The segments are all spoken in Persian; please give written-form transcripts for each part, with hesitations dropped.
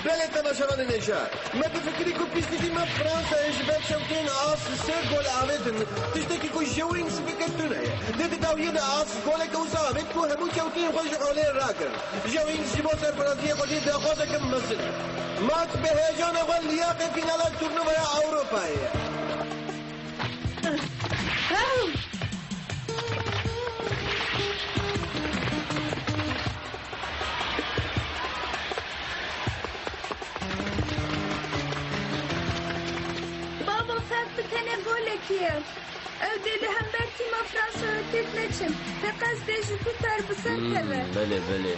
بله تماشاوان نشار ما بفکری کو پیشتی ما فرانسا اش بک شوتین آس سر گل آمدن تشتکی کو جوین سبکتونه ده داویه ده آس گل کو ثابت کو همون شوتین خوش حوله راکر جوین جبو سرفرازی خودی ده خود کم مثل مات به هیجان اول لیاقه فینال تورنوای اروپایه بتنه گولکیه او دیده هم بر تیما فرانسا تیت نچم تقصد دیجو تو تر بسر کبه بله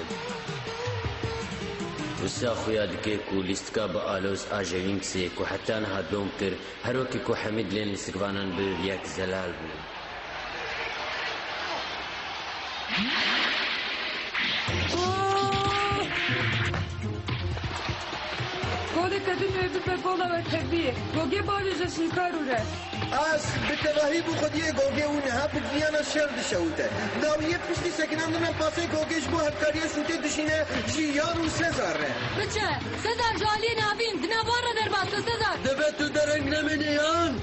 وسا خویا دکه کو لیستکا با آلوز آجوینگ سی کو حتی نها دوم کر هر وکی کو حمید لین لیستکوانان بر یک زلال بو گوده کدوم نویدو به گولا و تبیه گوگه باریجا شیکارو ره آس بتواهی بو خودیه گوگه اون ها بگیانا شرد شوته داویه پشتی سکنان دنم پاسه گوگهش بو هفکاریه شوته دشینه جیان و سزار ره بچه سزار جوالی نابین دنوار را در باسه سزار دبه تو درنگ نمینیان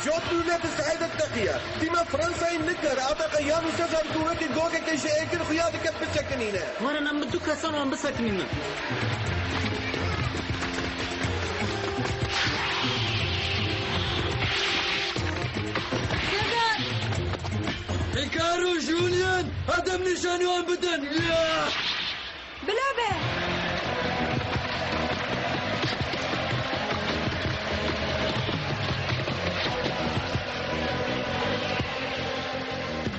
جوتونه بسعيد التقية ديما فرنسا ينكر عطا قيام وسزر دوك جوكا كيش اكل خيادك بسكنينه وانا نمدو كسان وان بسكنينه هيكارو جوليان هدم نشاني وان بدن بلابه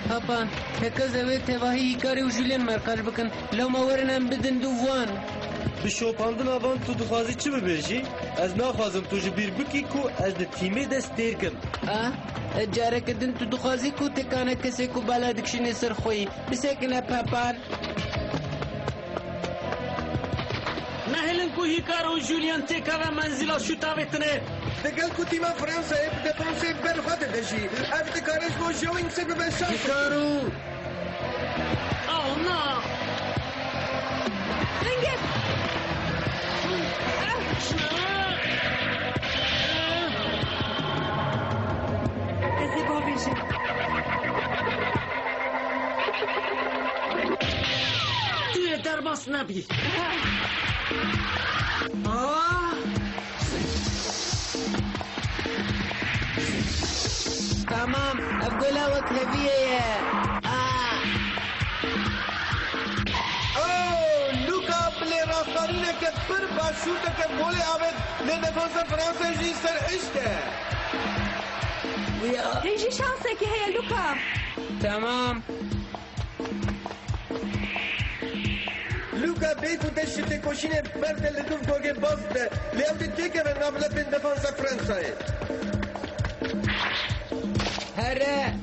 پاپا هکه زوی تواهی کاری و جولین مرکز بکن لو ما ورنم بدن دووان بشوپاندن آوان تو دخوازی چی ببیجی؟ از نخوازم تو جبیر بکی کو از ده تیمه دست دیر کم جاره کدن تو دخوازی کو تکانه کسی کو بالا دکشنی سر خویی بسکنه پاپان نهلن کو هیکار و جولیان تکا و منزلا شوتاوتنه دقل کو تیما فرنسا بدفنسه برخواد دشی افتکارش بو جوین سبب شخص هيكارو او نه انجب ازی با بیشم توی درباس نبی تمام افقولا وقت هفیه لوکا بلی راستانینه که پر باشوته که گوله آمد لدفانس فرانسا جی سر اشته هیجی شانسه که هی لوکا تمام لوکا بیکو دشته کوشینه برد لدوف گوگه بازده لیافده تیکه و نابلت بین دفانس فرانسا هره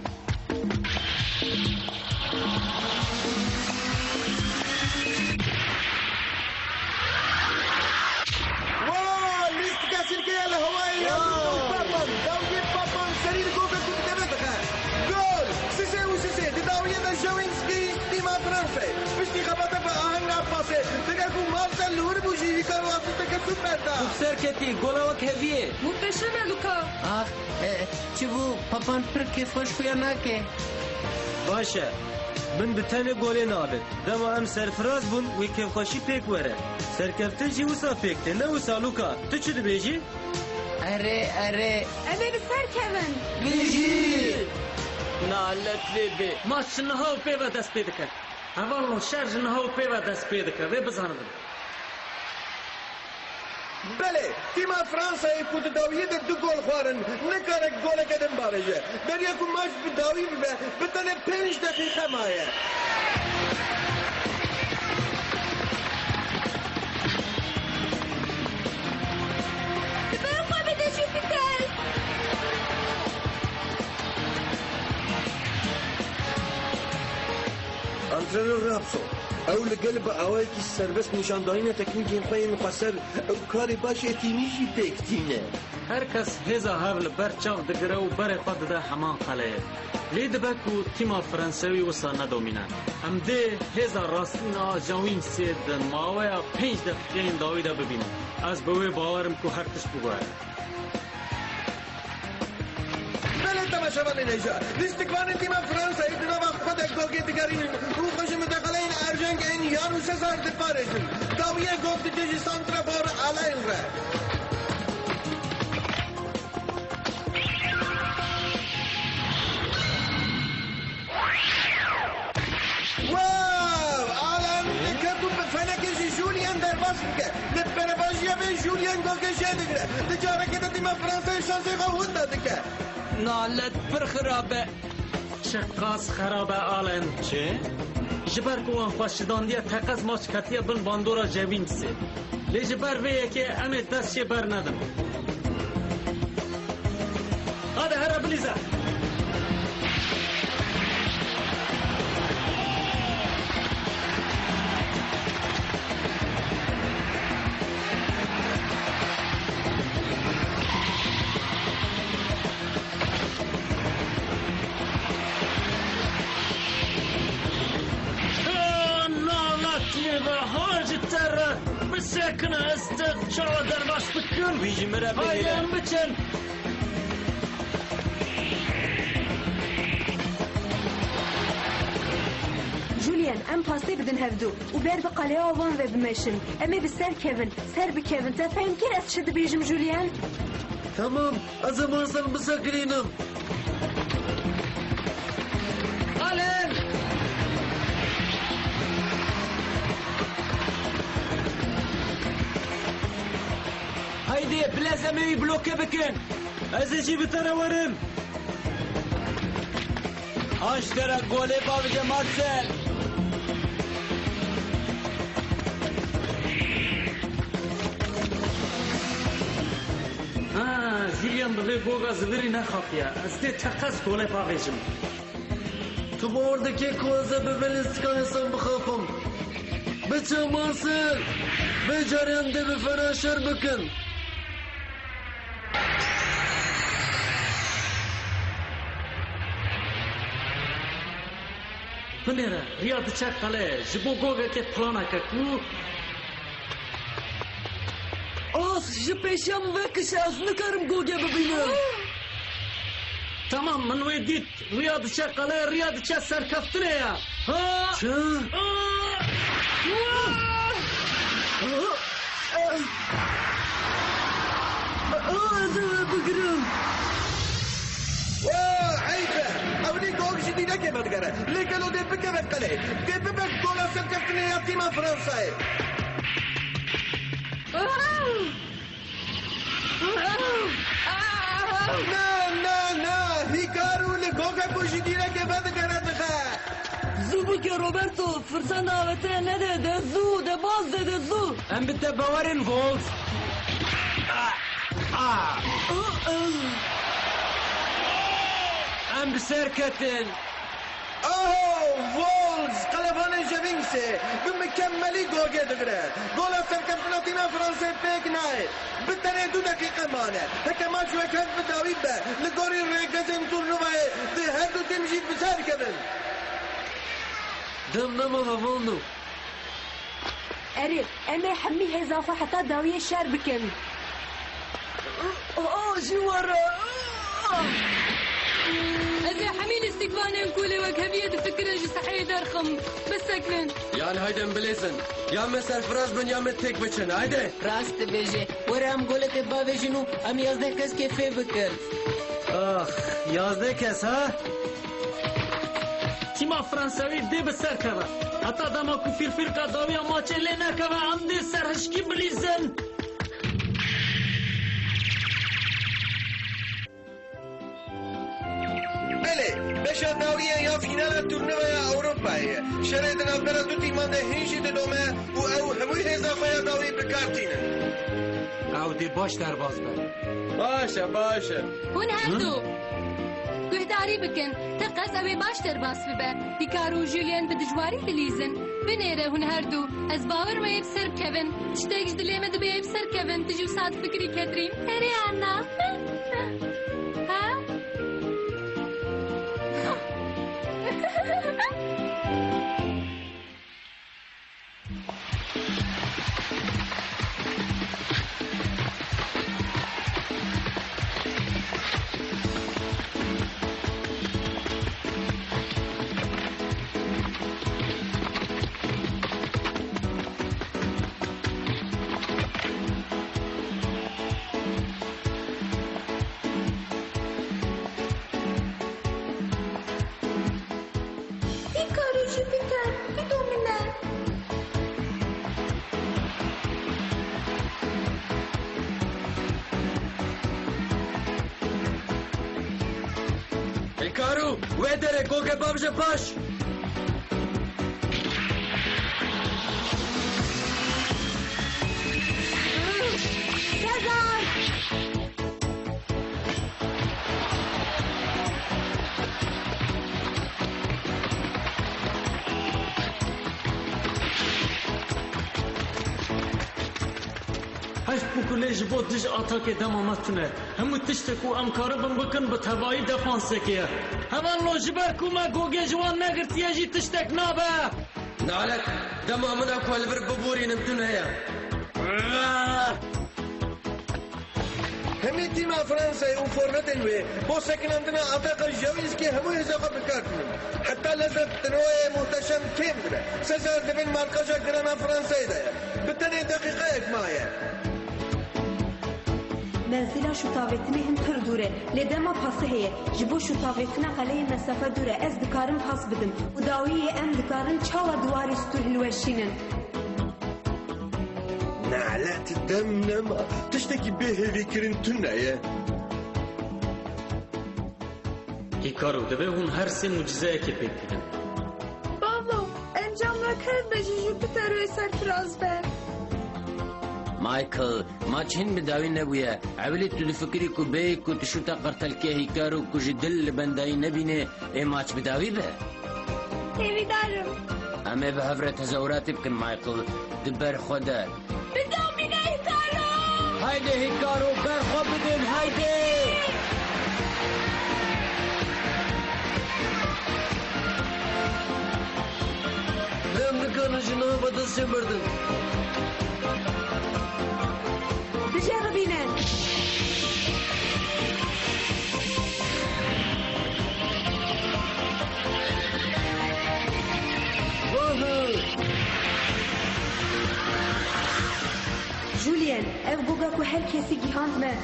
سرکتی گولا وک هفیه متشمه لوکا چی بو پاپان پر کیف خوش خویا ناکه باشه من بتنه گوله نابد دما ام سرفراز بون وی کیف خوشی پیک وره سرکفتن جی وسا پیکته نه وسا لوکا تو چی بیجی؟ اره ابي بسر كمان بیجی نالت بی ماش نهاو پیوا دست پیدا کرد اوالو شرج نهاو پیوا دست پیدا کرد وی بزاندم بله تیما فرانسا کود داویه دو گل خوارن نکاره گل کدن بارجه بریا کو ماش بداوی بتنه 5 دقیقه مایه انترنر رابسو او لقلب اوایکی سربست نشانداین تکنیکی خوین مقصر او کاری باشه تیمیشی پیکتینه هر کس هزا هاول بر چاو دگره و بر خود ده همان قلعه لید بکو تیما فرانسوی وسا ندومینن ام ده هزا راستینا جاوین سید ماوه 5 دقیقه داوی ده ببینم از بوی باورم که هر کس بگوه بله تماشاوان نیجا دیستکوان تیما فرانسا ایدنا وقت خود گوگی دگرین رو خوشم دقله این ارجنگ این یانو سزار دفارشن داویه گفت جیجی سانترا بار آلاین را جوليان در باسكه لبرباجيا بين جوليان غوكيشا دغره تجاره كده تيما فرنسا شانسي غوت دكه نالت پر خرابه چقاس خرابه آلن چه؟ جبر کوان خوشداندیه تقاس ماچ کتیه بن باندورا جوین سی لی جبر ویه که امه دست چه بر ندم هاده هره بلیزه ساكنة استاذ شعودر باش بكل ويجي مرابي هاي ام بتشن جوليان ام باسي بدن هفدو وبير بقاليا وان ذا بمشن امي بالسر كيفن سر بكيفن تفهم كيف تشد بيجم جوليان تمام از مارسل مساكرينم آلن هيدي بلازمي بلوكي بكن ازيجي بتنورم اشترك جولي بابجا مارسل جوليان بغي بوغا زغري نخافيا استي تقص كولي باغيجم تو باردكي كوزا ببلسكان سن بخافم بچه مارسل بجاريان دي بفراشر بكن بنيرا رياض تشاقله جبو غوغا كي بلانا كو آس جبيشم وكش از نكرم گوگه ببینم تمام من ويديت رياض تشاقله رياض تشا سركفتنه يا ها چه؟ بگرم عيبه اولي جوج جديده كيف تقرا لكنو دي بكيف تقلي دي بك جولا سكتني يا تيما فرنسا نا هيكارو لجوجا بوجديره كيف تقرا تخا زوبك يا روبرتو فرصة دعوتنا نده ده زو ده باز ده زو ام بتبورن فولز ام بسركتن فولز قلبان جوينسي بمكملي جوجا دغرا جولا سركفنا تيما فرنسا بيك ناي بالتاني 2 دقيقة مانه هكا ماتش وكان بداوي به لغوري ريكازم تورنوفاي دي هادو تمشي بسار كمان دم نما هفولنو اريد امي حمي اضافة حتى داوية الشعر بكم جوارا أزي حميل استقبالين كولي وكهبية تفكر أجي صحيح درخم بس سكن يعني هيدا مبليزن يا مسال فراز بن يا متك بچن هيدا راست بيجي ورا ام قولت باوجنو ام يازده کس كيفي بكر يازده کس ها تيما فرنساوي دي بسر كوا حتى داما كو فير كا داويا ماتش لنا كوا عم دي سر هشكي بليزن بشه داویه یا فینال تورنوی اوروپایی شرایط نافبر دو تیمان ده هیچی دومه و او هموی اضافه داوی بکارتینه او دی باش در باز بر باشه هون هردو گهداری بکن تقص اوی باش درباس ببه هیکارو و جولیان بدجواری دلیزن بنیره هون هر دو از باور ما بسر بکبن تشتاقش دلیمه دبی بسر کبن تجو ساعت فکری کدریم هری آنا ها؟ هیکارو وی داره گوگه بابجه پاش هیچ بکلیش بود دیج آتاک دمامتونه همو تشتکو امکاربم بکن به تبایی دفانسه که همان لوجبر کوما گوگه جوان نگرتیه جی تشتک نابه نالك دمامنا كوالبر ببوري نمتون هيا همي تيما فرنسا وفورنتن وي بو ساكن عندنا عطاق الجويز كي همو يزاق بكاتن حتى لازم تنوي محتشم كامل سزار دبن ماركاجا جرانا فرنسا دايا بالتاني دقيقة معايا منزلا شوتاوتنی هم پر دوره لدما پاسه هیه جبو شوتاوتنا قلعه مسافه دوره از دکارم پاس بدم و داویه ام دکارن چاوا دواری ستور هلوشینن نعلات الدم نما تشتكي به فكرن تنايا هیکارو دبه هون هر سه معجزه که پیک بدن بابا انجام نکرد به جوپیتر روی سرفراز بر مايكل ما تشين بداوي نبويا عبلت تفكري كوبي كنت شو تقرتل كي هيكارو كوجدل بنداي نبينه اي ماتش بداوي به تیوی دارم اما بهفرة تزورات بكن مايكل دبر خدا بدامی هیکارو هايدي هيكارو برخو بدن هايدي لم نكن جنوب بدس بردن بجربينن جوليان اف جوجا كو هر كيسي جيهاند من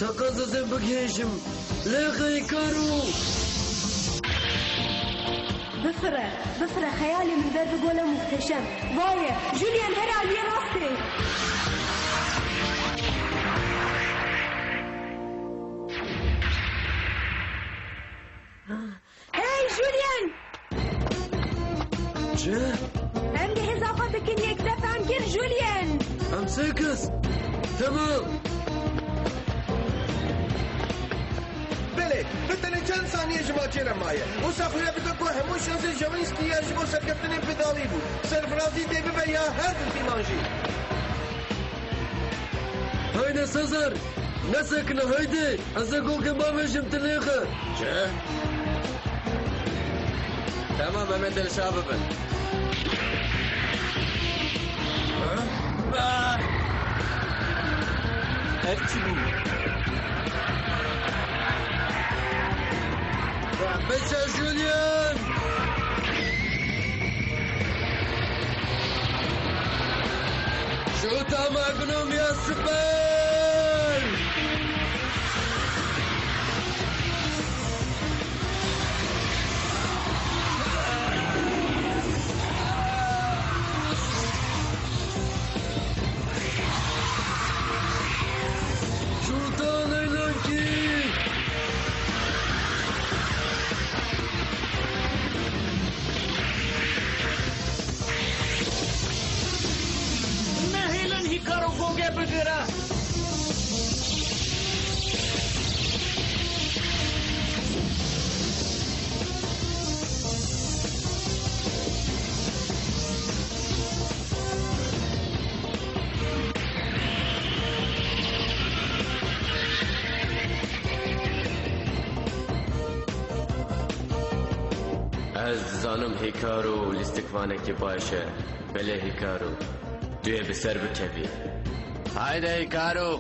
تقزز بكيشم لاقي كارو بفرة خيالي من درب قوله مختشم وايه جوليان هر علي راسي هاي جوليان جا هم جهز آفاتك ان يكتف عن كير جوليان امسكس تمام بله بالتالي كان ثانية جماعتنا معايا وساخويا بدكو همو شانس الجوينسكي يجبو سركفتني بداليبو سرفرازي دي ببا يا هذا في مانجي هاينا سازر نسكنا هايدي ازاقو كبابا جمتليخة جا تمام امد الشاببا هرچی بچه جوليان شو تماغنوم يا سبان شو تانيلانكي هیکارو گوگه بگیره از زانم هیکارو لیستکوانێکی باشە بەلێ هیکارو دوێ بەسەر بکەوی هایدە هیکارو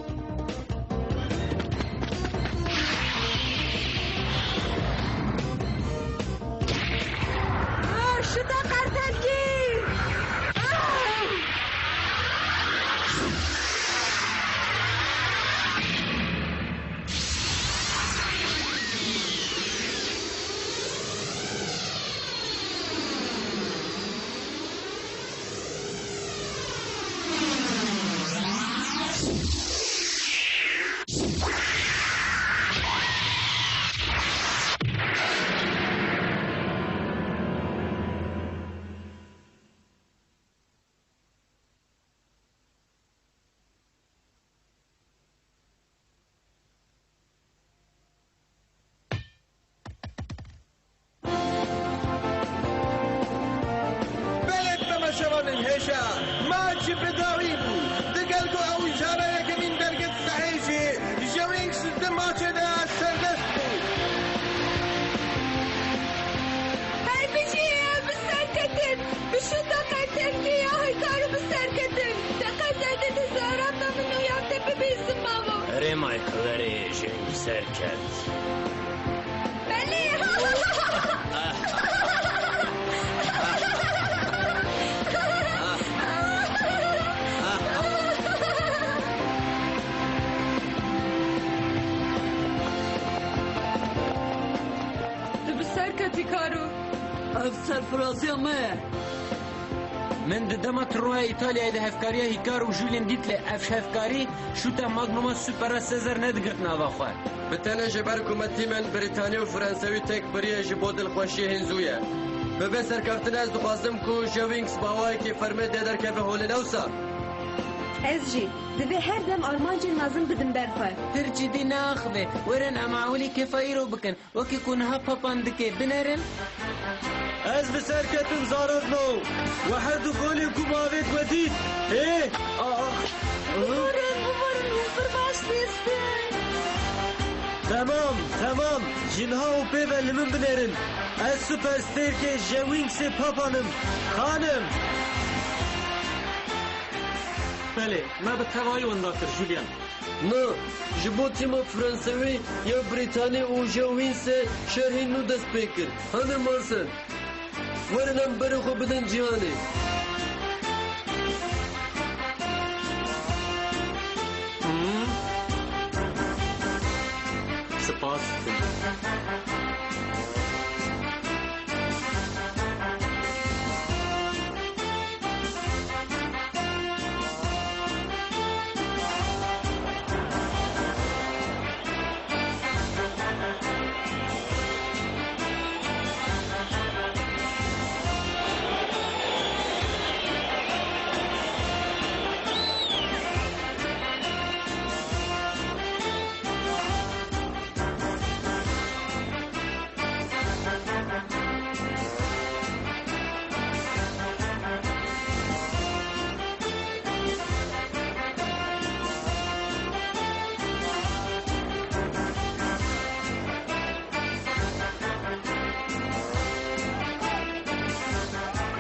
شتا قرتەلگی هێشا ماچی بداوی بوو دەگەلگو ئەو ژارە یەکەمین دەرگت سەحێژێ ژەوینکس دەماچێدا سەردەست بوو هەی بچیە بسەرکەتن بشوتە قەرتەلگی یا هەیکارو بسەرکەتن دەقەت دەردە زارە بە من و یافتە ببیزم ماوە ئەرێ مایکڵ ئەرێ ژەوینک سەرکەت بەلێ هیکارو ئەف سەرفرازیە مەیە من ددەما تڕۆیە ئیتالیای دە هەفکاریە هیکار و ژولین دیت لێ ئەف هەفکاری شوتە ماگنۆمە سوپەرە سێزەر نەدگرت ناوەخوا بتەنە ji ber حکوومەتی min Brîtanî û Fransewî têk biriye ji bo dilxweşiyê hênzû ye. Bi vê serkeftinê ez dixwazim ku Jewings bawayekî fermê dê derkeve holê newsa. Ez jî divê her dem armancên mezin bidim berxwe. Pir cidî naxivê werin em awilî kêfayîro bikin wekî ku niha papan dikê binerin Ez bi serketim zararno ve her du golê ku mavê wedît hê Bibarin hûfir baş dîstin Tamam jinha û pêve li min binerin ez superstêrkê Jewingsê papanim xanim Belê me bi tevayî wenda kir Julian Na, ji bo tîma Fransewî ya Brîtanî û Jewingsê şerhîn nû dest pê kir. Hene Marcel, werin em berê xwe bidin cîhanê. Spas dikim.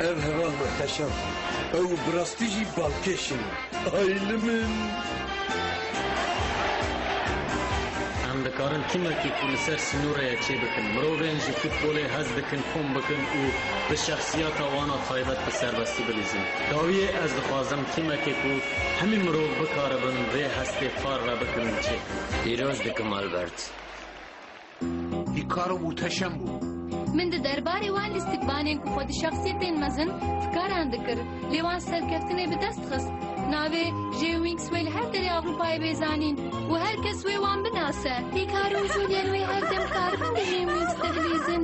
Ev heva muhteşem. Ew birastî jî balkêşin. Aylı min. Em dikarin tîmekî ku li ser sinûreye çê bikin mirovên ji futbolê hez dikin kom bikin û bi şexsiyeta wan a taybet bi serbestî bilîzin. Dawiyê ez dixwazim tîmekê ku hemî mirov bikaribin vê hestê far re bikin çê. Pîroz dikim Albert. Hîkaro muhteşem bû. Min di derbarê wan lîstikvanên ku xwe di şexsiyetên mezin fikaran dikir lê wan serkeftinê bi dest xist navê Jewings wê li her derê Ewropayê bêzanîn û her kes wê wan binase hîkar û Julian wê her dem karibin di Jewings de bilîzin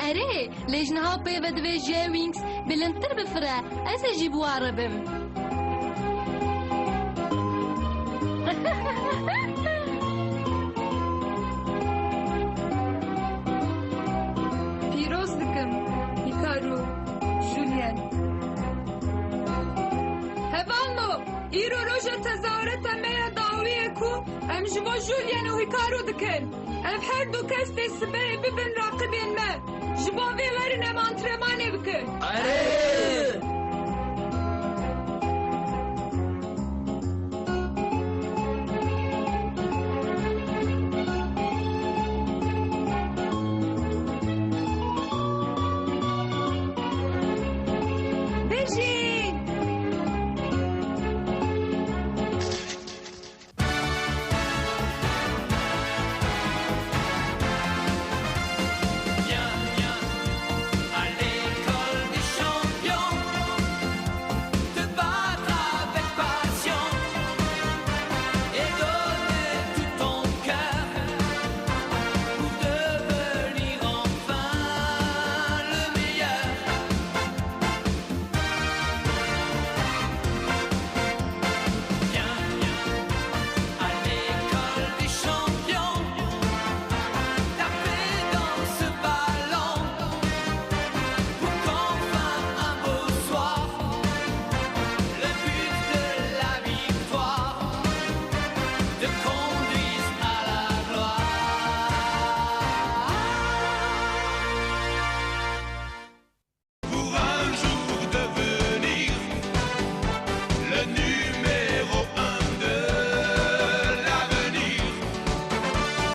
erê lê ji niha pêve divê Jewings bilindtir bifire ez ê jî bi wan re bim پیرۆز دکم هیکارو جولین هەڤالمۆ ئیرۆ ڕۆژە تەزاوەرەتە مەیە داویە ku em ji bo Julian û Hikaru dikin. Ev her du kes tê sibehê bibin raqibên me. Ji bo vê werin em antrenmanê bikin.